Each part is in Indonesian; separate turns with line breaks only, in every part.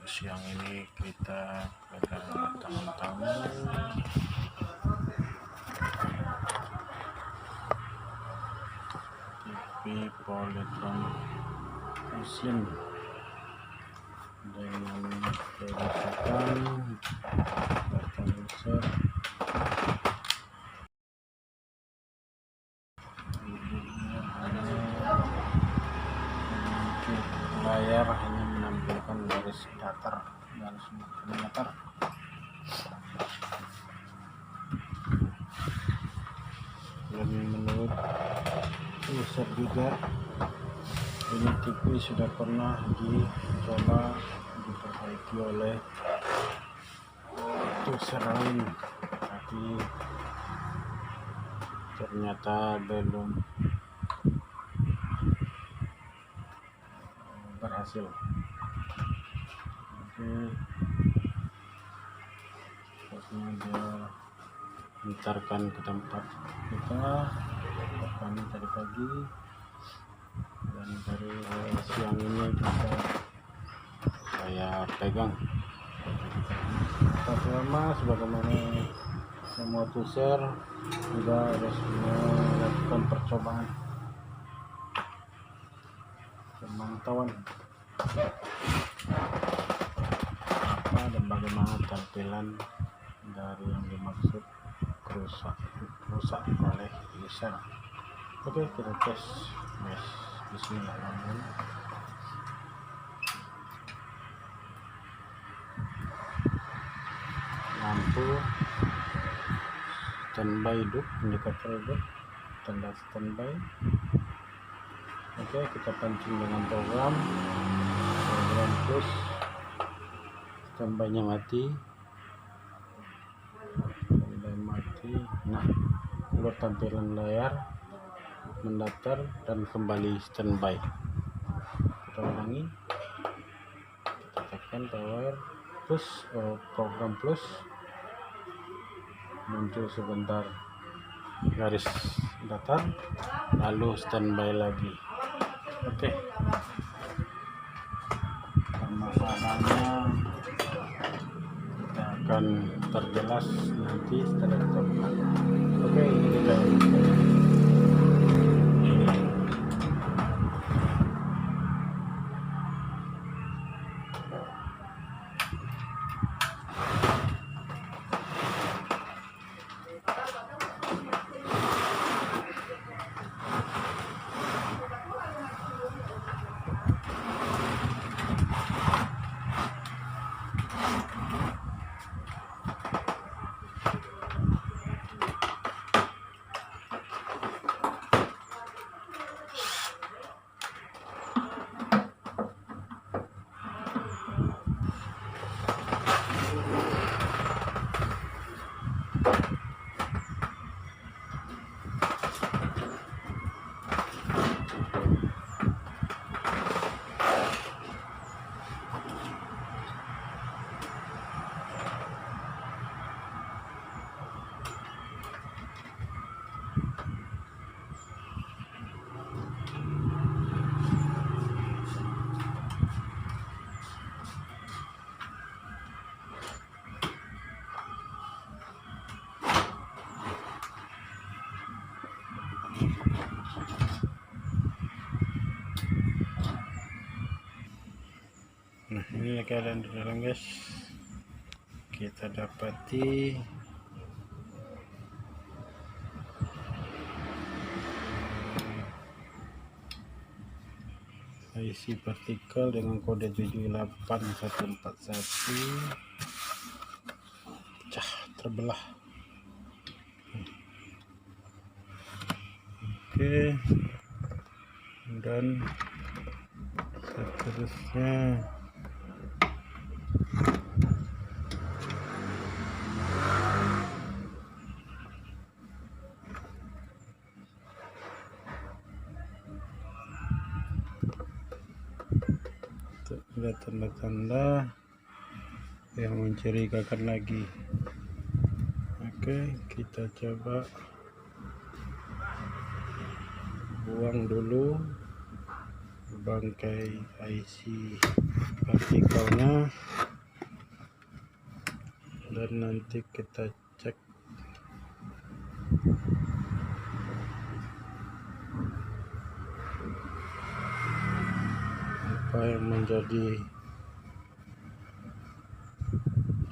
Siang ini kita kedatangan tamu. TV Polytron Muslim dengan kerusakan data user layar hanya menampilkan garis datar, garis meter. Dan menurut user juga ini TV sudah pernah dicoba diperbaiki oleh user lain, tapi ternyata belum berhasil. Sepertinya dia mengantarkan ke tempat kita kami tadi pagi, dan dari siang ini saya pegang selama sebagaimana semua user juga harus melakukan percobaan pemantauan apa dan bagaimana tampilan dari yang dimaksud rusak oleh user. Oke, kita tes. Bismillahirrahmanirrahim. Lampu standby hidup, indikator hidup, tanda standby. Oke, kita pancing dengan program plus, standby-nya mati. Nah, keluar tampilan layar, mendaftar dan kembali standby. Kita ulangi, kita tekan power plus, program plus, muncul sebentar garis datar, lalu standby lagi. Oke, masalahnya kita akan terjelas nanti setelah kita buka. Oke, ini kita ini keadaan di dalam, guys. Kita dapati IC partikel dengan kode 78141 pecah, terbelah. Oke, dan seterusnya ada tanda-tanda yang mencurigakan lagi. Oke, kita coba buang dulu bangkai IC partikelnya, dan nanti kita cek apa yang menjadi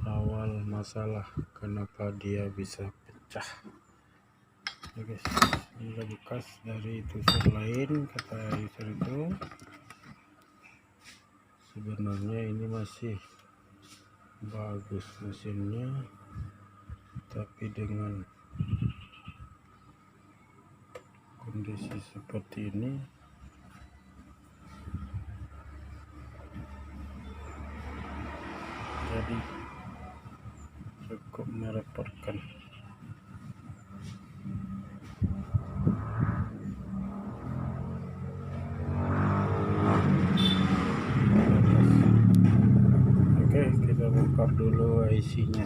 awal masalah kenapa dia bisa pecah. Oke guys, ini bekas dari tusuk lain, kata user itu. Sebenarnya ini masih bagus mesinnya, tapi dengan kondisi seperti ini jadi cukup merepotkan. Oke, kita bongkar dulu IC-nya.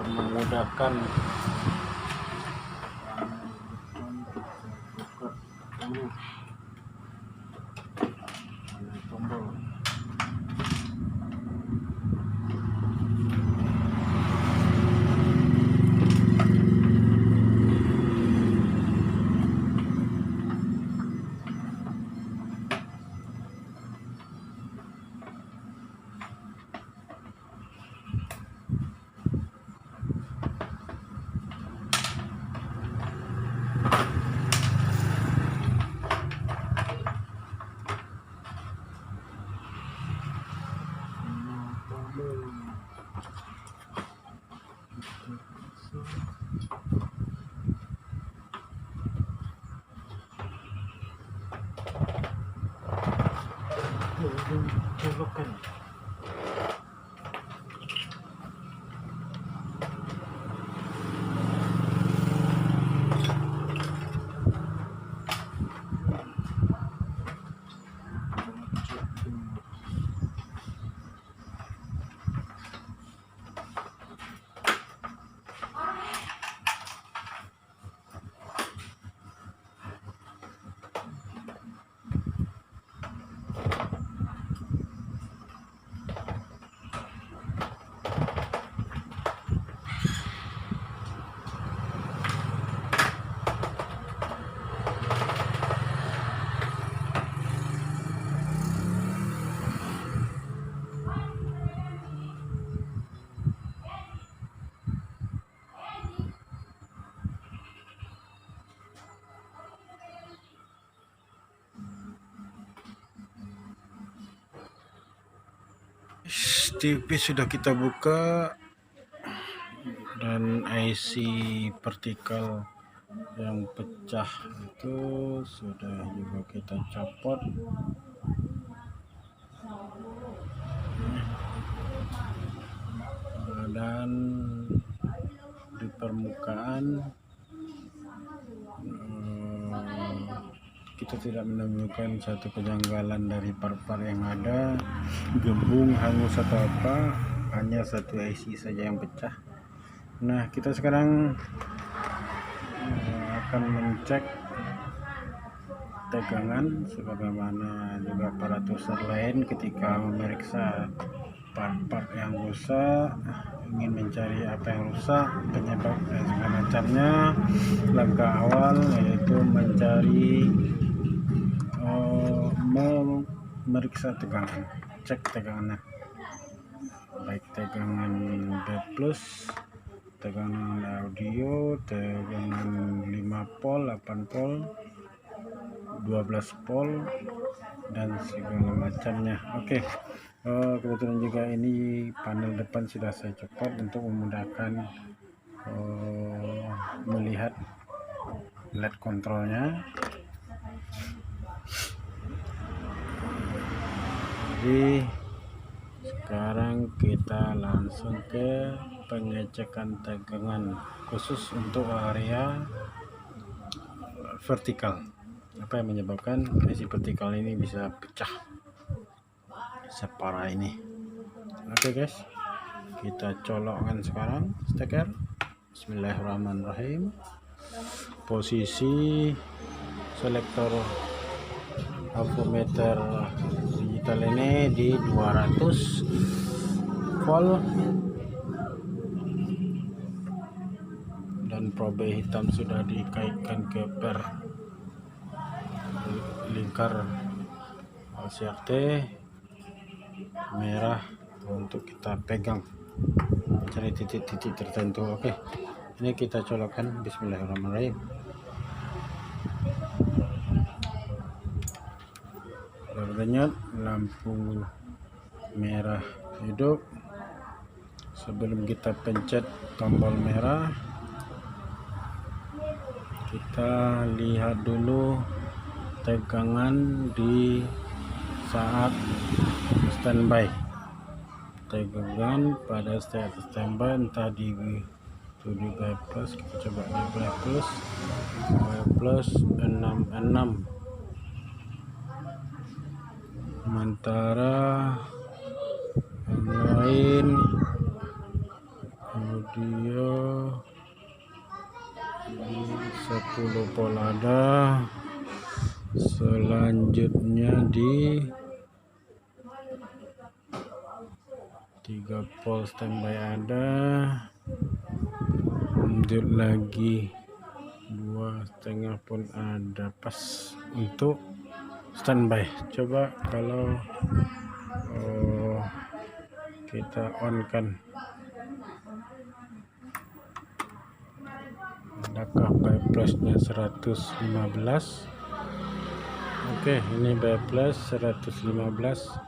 Memudahkan tombol. TV sudah kita buka, dan IC vertikal yang pecah itu sudah juga kita copot. Dan di permukaan kita tidak menemukan satu kejanggalan dari part-part yang ada, gembung, hangus atau apa, hanya satu IC saja yang pecah. Nah, kita sekarang akan mencek tegangan sebagaimana juga para user lain ketika memeriksa part-part yang rusak, ingin mencari apa yang rusak, penyebab dan segala macamnya. Langkah awal yaitu mencari memeriksa tegangan, cek tegangan, baik tegangan B+, tegangan audio, tegangan 5 volt, 8 volt, 12 volt, dan segala macamnya. Oke. Kebetulan juga ini panel depan sudah saya copot untuk memudahkan melihat LED kontrolnya. Jadi sekarang kita langsung ke pengecekan tegangan khusus untuk area vertikal. Apa yang menyebabkan IC vertikal ini bisa pecah separah ini? Oke guys, kita colokkan sekarang steker. Bismillahirrahmanirrahim. Posisi selektor avometer digital ini di 200 volt, dan probe hitam sudah dikaitkan ke per lingkar CRT merah untuk kita pegang, cari titik-titik tertentu. Oke, ini kita colokkan. Bismillahirrahmanirrahim. Berdenyut, lampu merah hidup. Sebelum kita pencet tombol merah, kita lihat dulu tegangan di saat standby. Tegangan pada saat standby entah di 7 B+, kita coba di B+, 66, sementara yang lain audio di 10 volt ada, selanjutnya di 3 volt standby ada, lanjut lagi 2,5 pun ada, pas untuk standby. Coba kalau kita on kan, adakah bypassnya 115? Oke, ini bypass 115.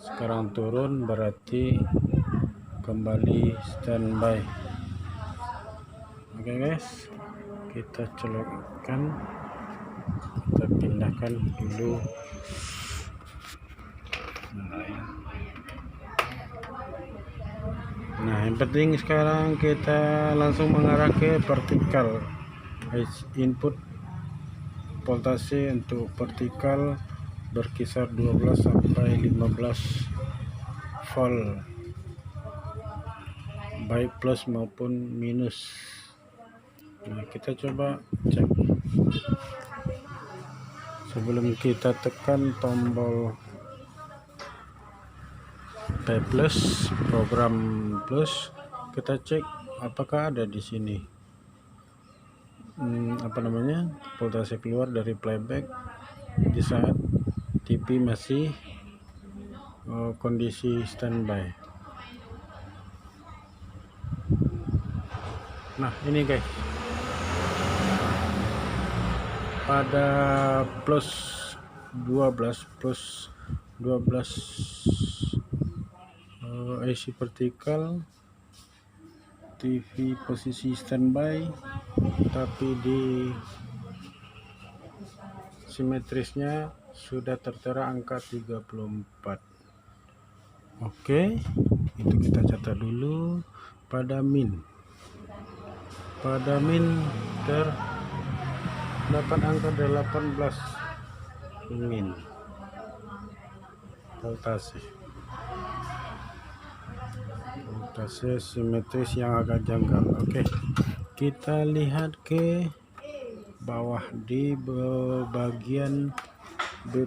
Sekarang turun, berarti kembali standby. Oke guys, kita colokkan, kita pindahkan dulu. Nah, yang penting sekarang kita langsung mengarah ke vertikal. Input voltase untuk vertikal berkisar 12 sampai 15 volt, baik plus maupun minus. Nah, kita coba cek. Sebelum kita tekan tombol P+, program plus, kita cek apakah ada di sini voltase keluar dari playback di saat TV masih kondisi standby. Nah, ini guys, pada plus 12 IC vertikal, TV posisi standby, tapi di simetrisnya sudah tertera angka 34. Oke, itu kita catat dulu. Pada min terdapat angka 18 min voltase simetris yang agak janggal. Oke, kita lihat ke bawah di bagian B+,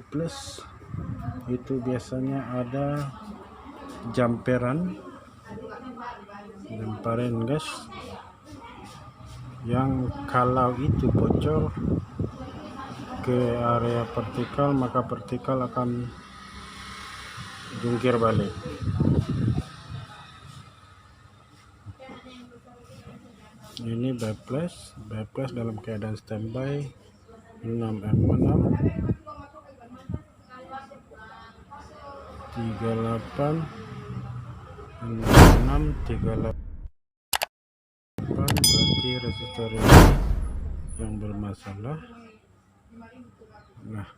itu biasanya ada jamperan guys, yang kalau itu bocor ke area vertikal maka vertikal akan jungkir balik. Ini B+ dalam keadaan standby 6M6 38 berarti resistor ini yang bermasalah. Nah,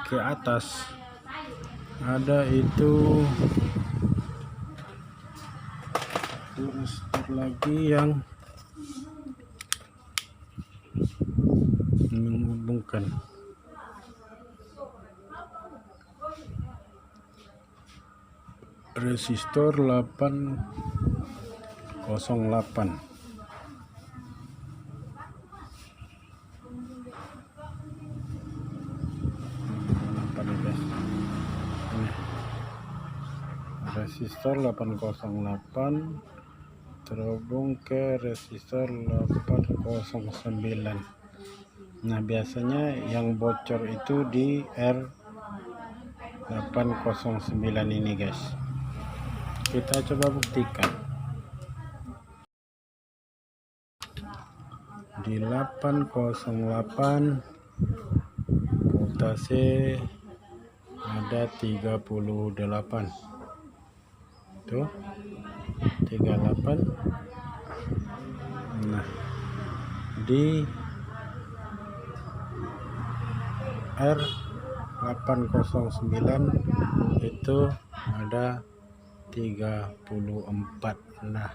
ke atas ada itu resistor lagi yang menghubungkan. Resistor 808. Resistor 808 terhubung ke resistor 809. Nah, biasanya yang bocor itu di R809 ini guys. Kita coba buktikan. Di 808 voltase ada 38. Tuh 38. Nah, di R809 itu ada 34. Nah,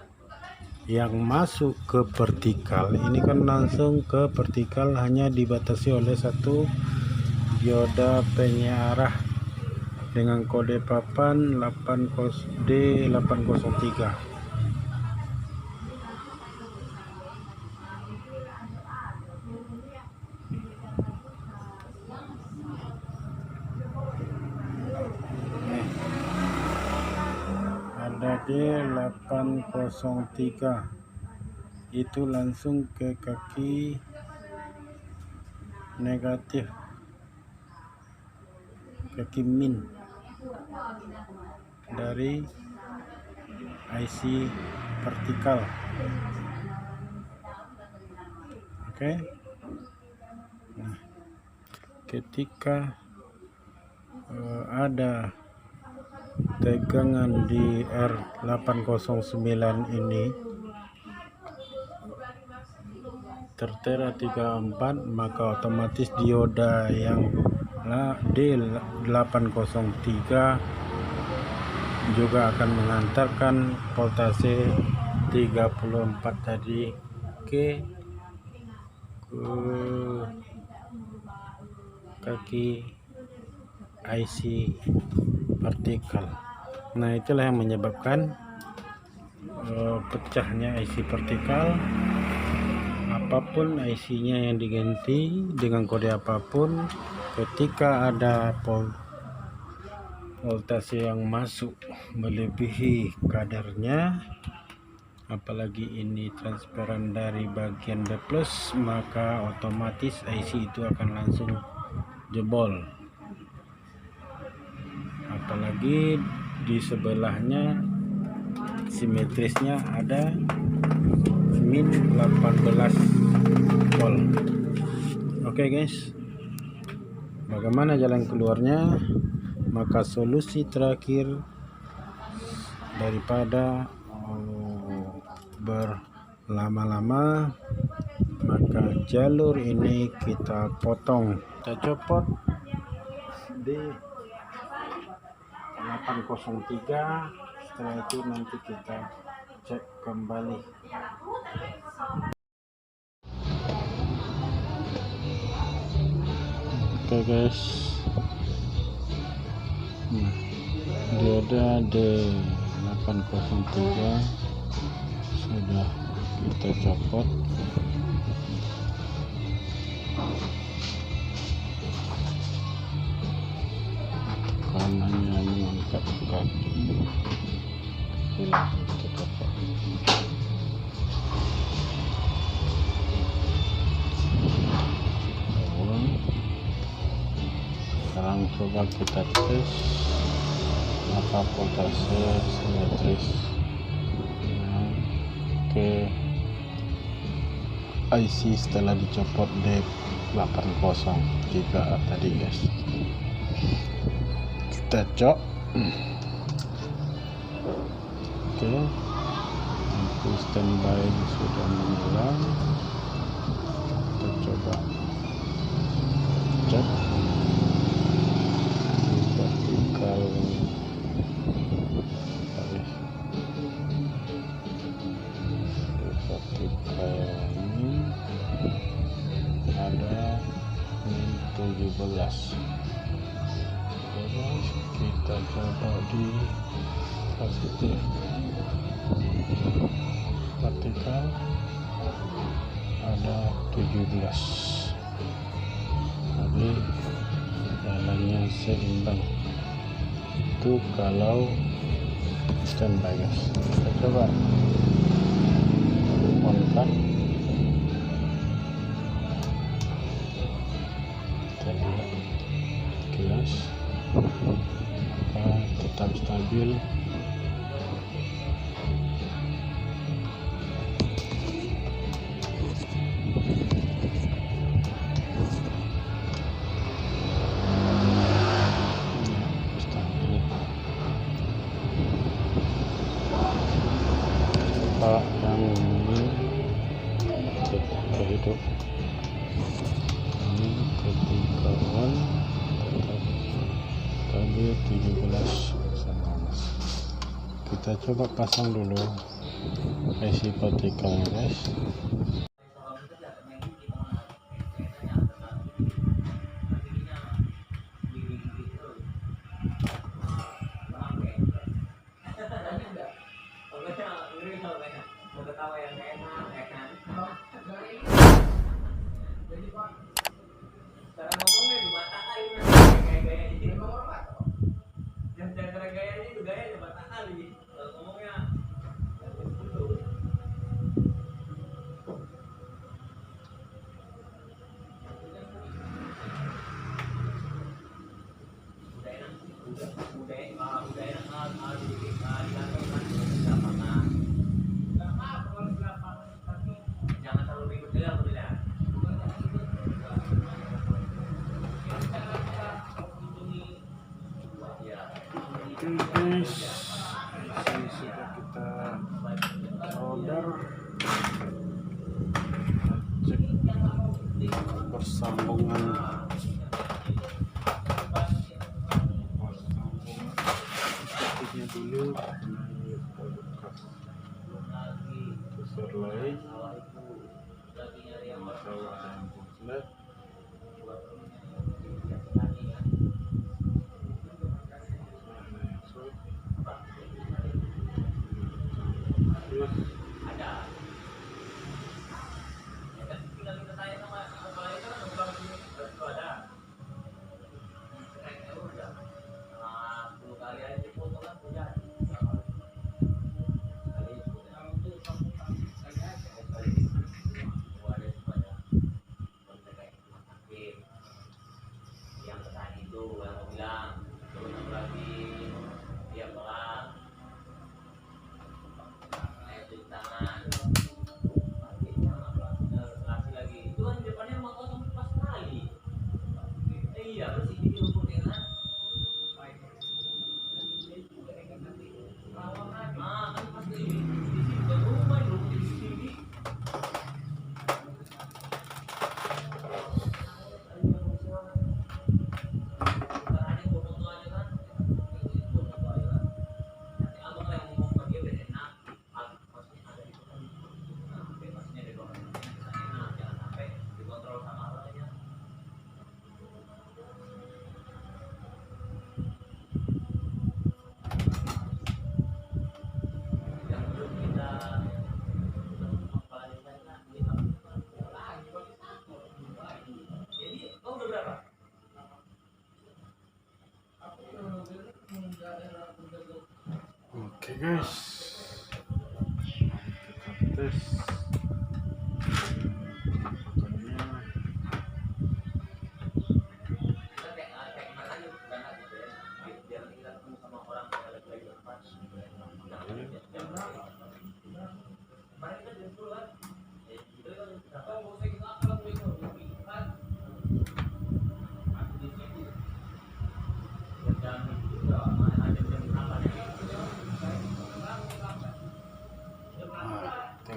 yang masuk ke vertikal ini kan langsung ke vertikal, hanya dibatasi oleh satu dioda penyarah dengan kode papan D803. Ada D803 itu langsung ke kaki negatif, kaki min dari IC vertikal. Oke. Nah, ketika ada tegangan di R809 ini tertera 34, maka otomatis dioda yang D803 juga akan mengantarkan voltase 34 tadi ke kaki IC vertikal. Nah, itulah yang menyebabkan pecahnya IC vertikal. Apapun IC-nya yang diganti dengan kode apapun, ketika ada voltase yang masuk melebihi kadarnya, apalagi ini transparan dari bagian B+, maka otomatis IC itu akan langsung jebol. Apalagi di sebelahnya simetrisnya ada min 18 volt. Oke guys, bagaimana jalan keluarnya? Maka solusi terakhir daripada berlama-lama, maka jalur ini kita potong, kita copot di 803. Setelah itu nanti kita cek kembali. Oke guys, dia ada di 803 sudah kita copot. Kanannya mengangkat kaki, kita copot. Sekarang coba kita tes maka voltase simetris ke IC setelah dicopot D803 tadi guys. Kita cok. Oke, lampu standby sudah menyala. Kita coba cek vertikal ini ada 17. Terus kita coba di positif vertikal ada 17. Jadi jalannya seimbang. Itu kalau standby guys. Kita coba kontak, kita lihat kilas tetap stabil. Yang ini ketika hidup, ini ketika on tetap stabil 17 sama. Kita coba pasang dulu IC vertikalnya guys. Oke guys, ini sudah kita solder, cek persambungan sepertinya dulu. Kita buka pusar lain, masalah yang komplit. guys, kita tes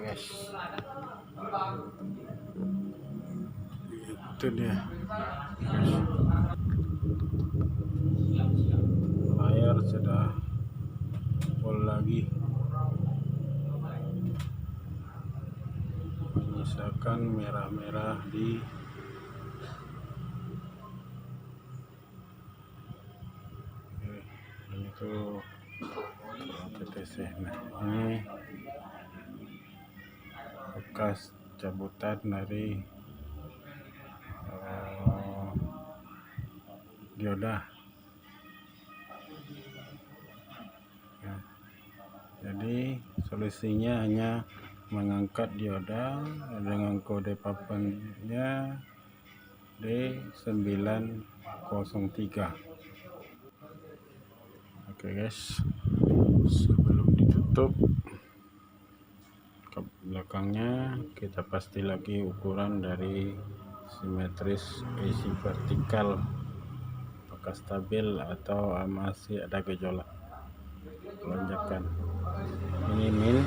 guys, itu dia layar sudah full lagi, menyisakan merah-merah di ini tuh TTC. Nah, ini bekas cabutan dari dioda ya. Jadi solusinya hanya mengangkat dioda dengan kode papannya D903. Oke guys, sebelum ditutup ke belakangnya kita pasti lagi ukuran dari simetris AC vertikal, apakah stabil atau masih ada gejolak lonjakan. Ini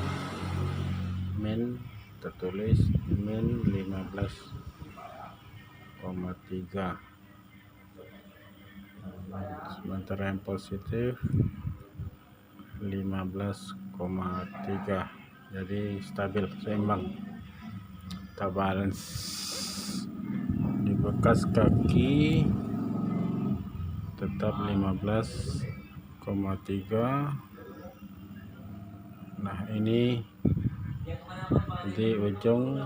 min tertulis min 15,3, sementara yang positif 15,3, jadi stabil, seimbang, tak balance. Di bekas kaki tetap 15,3. Nah, ini di ujung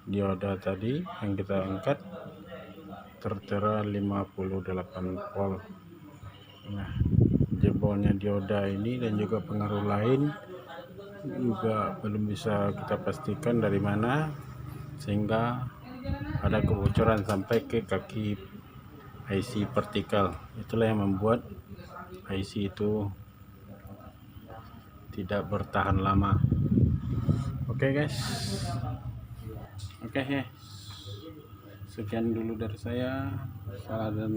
dioda tadi yang kita angkat tertera 58 volt. Nah, jebolnya dioda ini dan juga pengaruh lain juga belum bisa kita pastikan dari mana, sehingga ada kebocoran sampai ke kaki IC vertikal. Itulah yang membuat IC itu tidak bertahan lama. Oke guys, oke ya, sekian dulu dari saya. Salah dan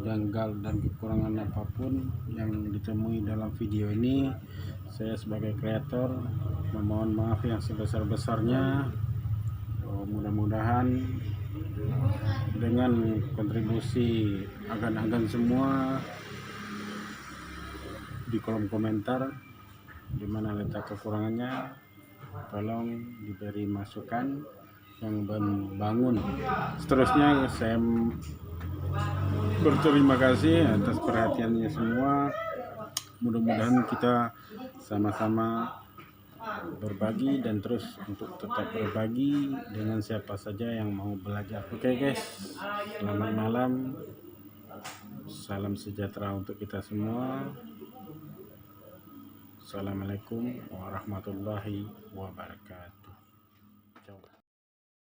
janggal dan kekurangan apapun yang ditemui dalam video ini, saya sebagai kreator memohon maaf yang sebesar-besarnya. Mudah-mudahan dengan kontribusi agan-agan semua di kolom komentar di mana letak kekurangannya, tolong diberi masukan yang membangun. Seterusnya saya berterima kasih atas perhatiannya semua. Mudah-mudahan kita sama-sama berbagi dan terus untuk tetap berbagi dengan siapa saja yang mau belajar. Oke guys, selamat malam, salam sejahtera untuk kita semua. Assalamualaikum warahmatullahi wabarakatuh.